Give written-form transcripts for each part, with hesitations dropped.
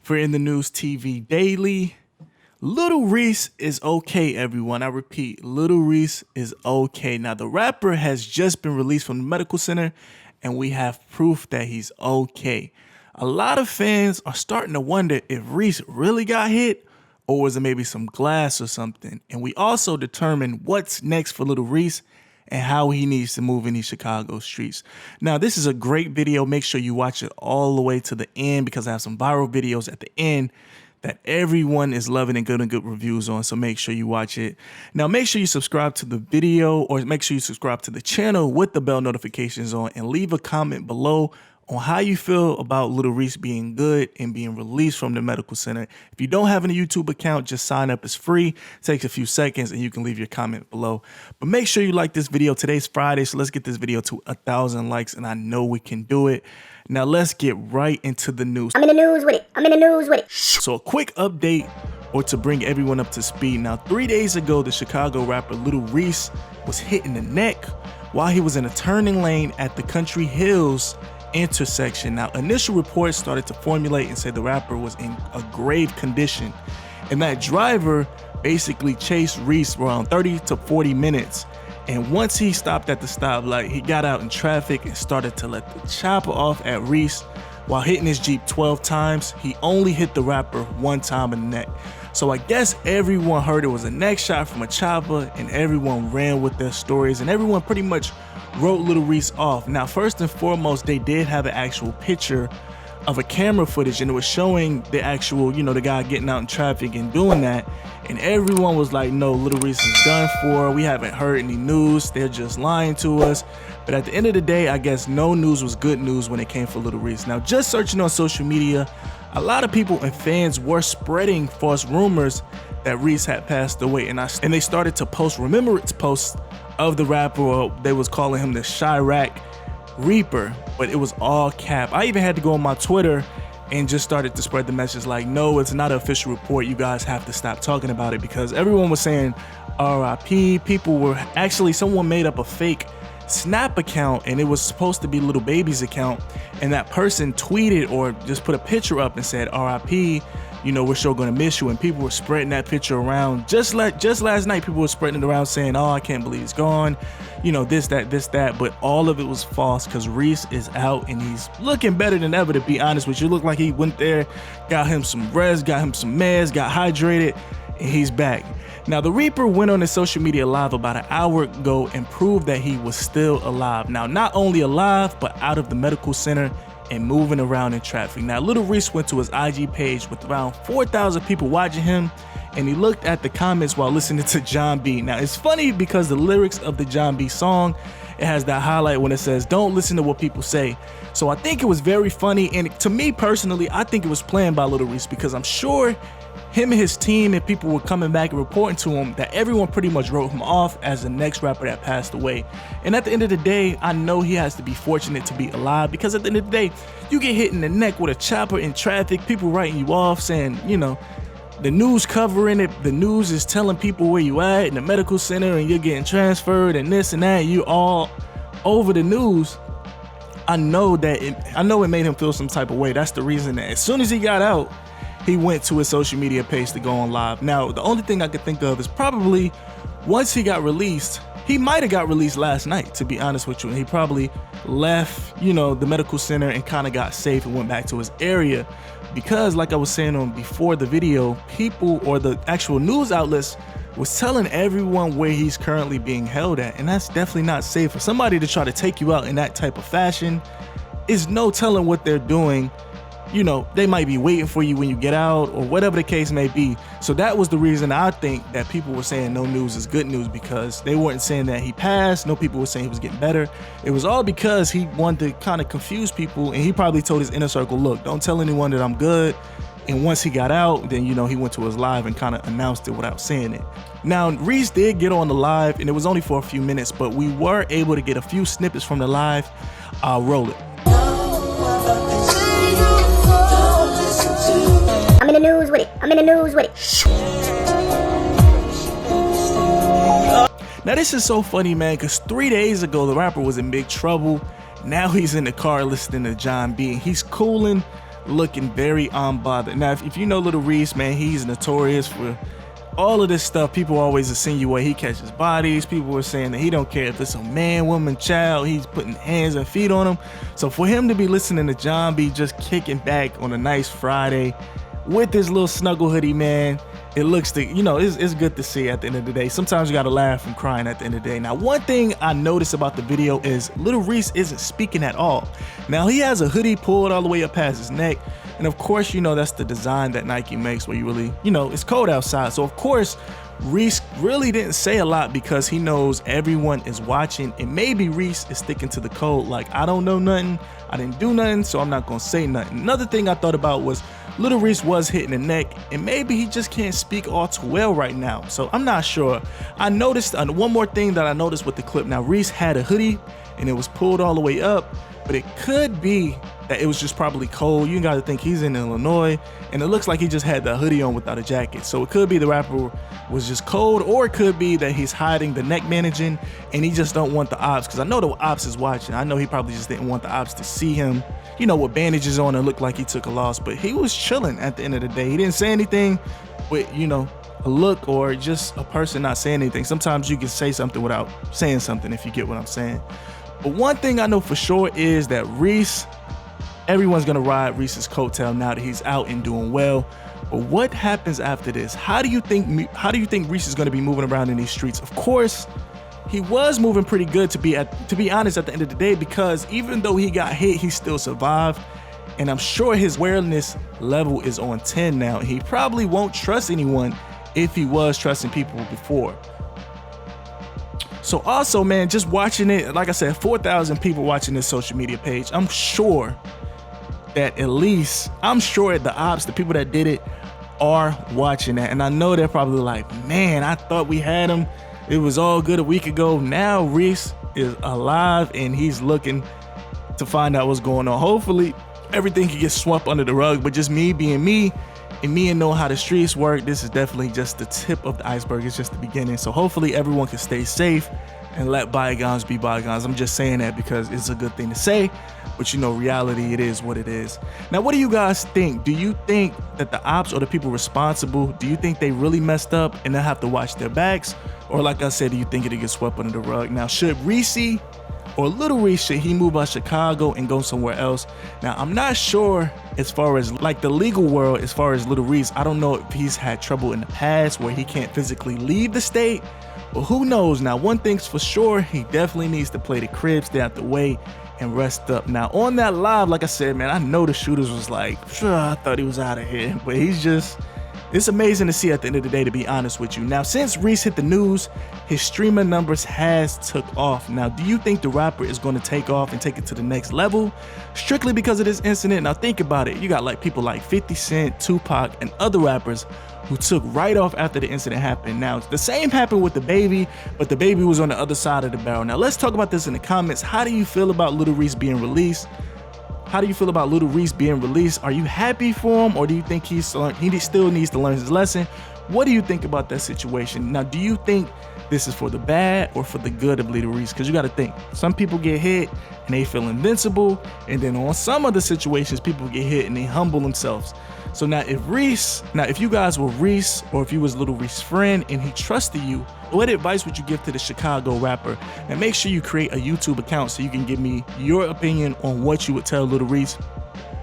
for In the News TV Daily. Lil Reese is okay, everyone. I repeat, Lil Reese is okay. Now, the rapper has just been released from the medical center, and we have proof that he's okay. A lot of fans are starting to wonder if Reese really got hit, or was it maybe some glass or something? And we also determine what's next for Lil Reese and how he needs to move in these Chicago streets. Now, this is a great video. Make sure you watch it all the way to the end because I have some viral videos at the end that everyone is loving and getting good reviews on, so make sure you watch it. Now, make sure you subscribe to the video, or make sure you subscribe to the channel with the bell notifications on, and leave a comment below on how you feel about Lil Reese being good and being released from the medical center. If you don't have a YouTube account, just sign up. It's free. It takes a few seconds and you can leave your comment below. But make sure you like this video. Today's Friday, so let's get this video to 1,000 likes, and I know we can do it. Now let's get right into the news. I'm in the news with it. So a quick update, or to bring everyone up to speed. Now, 3 days ago, the Chicago rapper Lil Reese was hit in the neck while he was in a turning lane at the Country Hills intersection. Now, initial reports started to formulate and say the rapper was in a grave condition, and that driver basically chased Reese around 30 to 40 minutes. And once he stopped at the stoplight, he got out in traffic and started to let the chopper off at Reese while hitting his Jeep 12 times. He only hit the rapper 1 time in the neck. So I guess everyone heard it was a neck shot from a chopper, and everyone ran with their stories, and everyone pretty much wrote Lil Reese off. Now, first and foremost, they did have an actual picture of a camera footage, and it was showing the actual, the guy getting out in traffic and doing that. And everyone was like, no, Lil Reese is done for. We haven't heard any news. They're just lying to us. But at the end of the day, I guess no news was good news when it came for Lil Reese. Now, just searching on social media, a lot of people and fans were spreading false rumors that Reese had passed away. And they started to post remembrance posts of the rapper, or they was calling him the Chirac Reaper, but it was all cap. I even had to go on my Twitter and just started to spread the message like, no, it's not an official report. You guys have to stop talking about it, because everyone was saying RIP. People were actually, someone made up a fake Snap account, and it was supposed to be Lil Baby's account, and that person tweeted or just put a picture up and said RIP, we're sure gonna miss you. And people were spreading that picture around. Just last night, people were spreading it around saying, oh, I can't believe he's gone, this, that. But all of it was false, because Reese is out and he's looking better than ever, to be honest with you. Look like he went there, got him some rest, got him some meds, got hydrated, and he's back. Now, the Reaper went on his social media live about an hour ago and proved that he was still alive. Now, not only alive, but out of the medical center and moving around in traffic. Now, Lil Reese went to his IG page with around 4,000 people watching him, and he looked at the comments while listening to John B. Now, it's funny because the lyrics of the John B song, it has that highlight when it says, don't listen to what people say. So I think it was very funny, and to me personally, I think it was planned by Lil Reese, because I'm sure him and his team and people were coming back and reporting to him that everyone pretty much wrote him off as the next rapper that passed away. And at the end of the day, I know he has to be fortunate to be alive, because at the end of the day, you get hit in the neck with a chopper in traffic, people writing you off, saying, the news covering it, the news is telling people where you at in the medical center and you're getting transferred and this and that, you all over the news. I know it made him feel some type of way. That's the reason that as soon as he got out, he went to his social media page to go on live. Now, the only thing I could think of is probably once he got released, he might have got released last night, to be honest with you. And he probably left, the medical center and kind of got safe and went back to his area. Because like I was saying on before the video, people or the actual news outlets was telling everyone where he's currently being held at. And that's definitely not safe. For somebody to try to take you out in that type of fashion, is no telling what they're doing. They might be waiting for you when you get out, or whatever the case may be. So that was the reason I think that people were saying no news is good news, because they weren't saying that he passed. No people were saying he was getting better. It was all because he wanted to kind of confuse people, and he probably told his inner circle, look, don't tell anyone that I'm good. And once he got out, then, he went to his live and kind of announced it without saying it. Now, Reese did get on the live, and it was only for a few minutes, but we were able to get a few snippets from the live. I'll roll it. I'm in the news with it. Now, this is so funny, man, because 3 days ago, the rapper was in big trouble. Now he's in the car listening to John B. He's cooling looking very unbothered. Now, if you know Lil Reese, man, he's notorious for all of this stuff. People always insinuate he catches bodies. People were saying that he don't care if it's a man, woman, child. He's putting hands and feet on them. So for him to be listening to John B just kicking back on a nice Friday with this little snuggle hoodie, man, it looks to, it's good to see at the end of the day. Sometimes you gotta laugh from crying at the end of the day. Now, one thing I noticed about the video is Lil Reese isn't speaking at all. Now, he has a hoodie pulled all the way up past his neck. And of course, that's the design that Nike makes where you really, it's cold outside. So of course, Reese really didn't say a lot because he knows everyone is watching, and maybe Reese is sticking to the code. Like, I don't know nothing, I didn't do nothing, so I'm not gonna say nothing. Another thing I thought about was Lil Reese was hitting the neck, and maybe he just can't speak all too well right now. So I'm not sure. I noticed one more thing that I noticed with the clip. Now, Reese had a hoodie and it was pulled all the way up, but it could be that it was just probably cold. You gotta think he's in Illinois, and it looks like he just had the hoodie on without a jacket. So it could be the rapper was just cold, or it could be that he's hiding the neck bandaging and he just don't want the Opps, because I know the Opps is watching. I know he probably just didn't want the Opps to see him, with bandages on and look like he took a loss. But he was chilling at the end of the day. He didn't say anything with, a look or just a person not saying anything. Sometimes you can say something without saying something, if you get what I'm saying. But one thing I know for sure is that Reese, everyone's gonna ride Reese's coattail now that he's out and doing well. But what happens after this? How do you think Reese is gonna be moving around in these streets? Of course, he was moving pretty good to be honest at the end of the day, because even though he got hit, he still survived. And I'm sure his awareness level is on 10 now. He probably won't trust anyone if he was trusting people before. So also, man, just watching it, like I said, 4,000 people watching this social media page. I'm sure that the Opps, the people that did it, are watching that. And I know they're probably like, man, I thought we had him. It was all good a week ago. Now Reese is alive and he's looking to find out what's going on. Hopefully everything can get swept under the rug, but just me being me and knowing how the streets work, this is definitely just the tip of the iceberg. It's just the beginning. So hopefully everyone can stay safe and let bygones be bygones. I'm just saying that because it's a good thing to say, but reality, it is what it is. Now, what do you guys think? Do you think that the Opps or the people responsible, do you think they really messed up and they have to watch their backs? Or like I said, do you think it'll get swept under the rug? Now, should Reese or Lil Reese, should he move out of Chicago and go somewhere else? Now, I'm not sure as far as like the legal world, as far as Lil Reese. I don't know if he's had trouble in the past where he can't physically leave the state, but who knows? Now, one thing's for sure, he definitely needs to play the crib, stay out the way, and rest up. Now, on that live, like I said, man, I know the shooters was like, sure, I thought he was out of here, but it's amazing to see at the end of the day, to be honest with you. Now, since Reese hit the news, his streaming numbers has took off. Now, do you think the rapper is going to take off and take it to the next level strictly because of this incident? Now, think about it. You got like people like 50 Cent, Tupac, and other rappers who took right off after the incident happened. Now, the same happened with the baby, but the baby was on the other side of the barrel. Now, let's talk about this in the comments. How do you feel about Lil Reese being released? How do you feel about Lil Reese being released? Are you happy for him, or do you think he still needs to learn his lesson? What do you think about that situation? Now, do you think this is for the bad or for the good of Lil Reese? Because you got to think, some people get hit and they feel invincible, and then on some other situations, people get hit and they humble themselves. So now if you guys were Reese, or if you was Lil Reese's friend and he trusted you, what advice would you give to the Chicago rapper? And make sure you create a YouTube account so you can give me your opinion on what you would tell Lil Reese.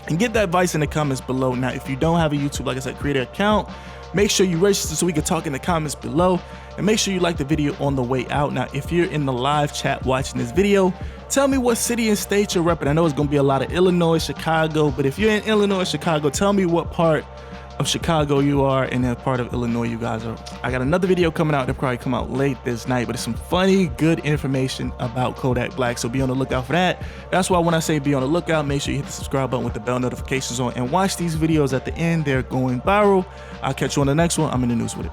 And get that advice in the comments below. Now, if you don't have a YouTube, like I said, create an account. Make sure you register so we can talk in the comments below. And make sure you like the video on the way out. Now, if you're in the live chat watching this video, tell me what city and state you're repping. I know it's going to be a lot of Illinois, Chicago, but if you're in Illinois, Chicago, tell me what part of Chicago you are and then part of Illinois you guys are. I got another video coming out. It'll probably come out late this night, but it's some funny, good information about Kodak Black, so be on the lookout for that. That's why when I say be on the lookout, make sure you hit the subscribe button with the bell notifications on and watch these videos at the end. They're going viral. I'll catch you on the next one. I'm in the news with it.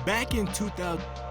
Back in 2000.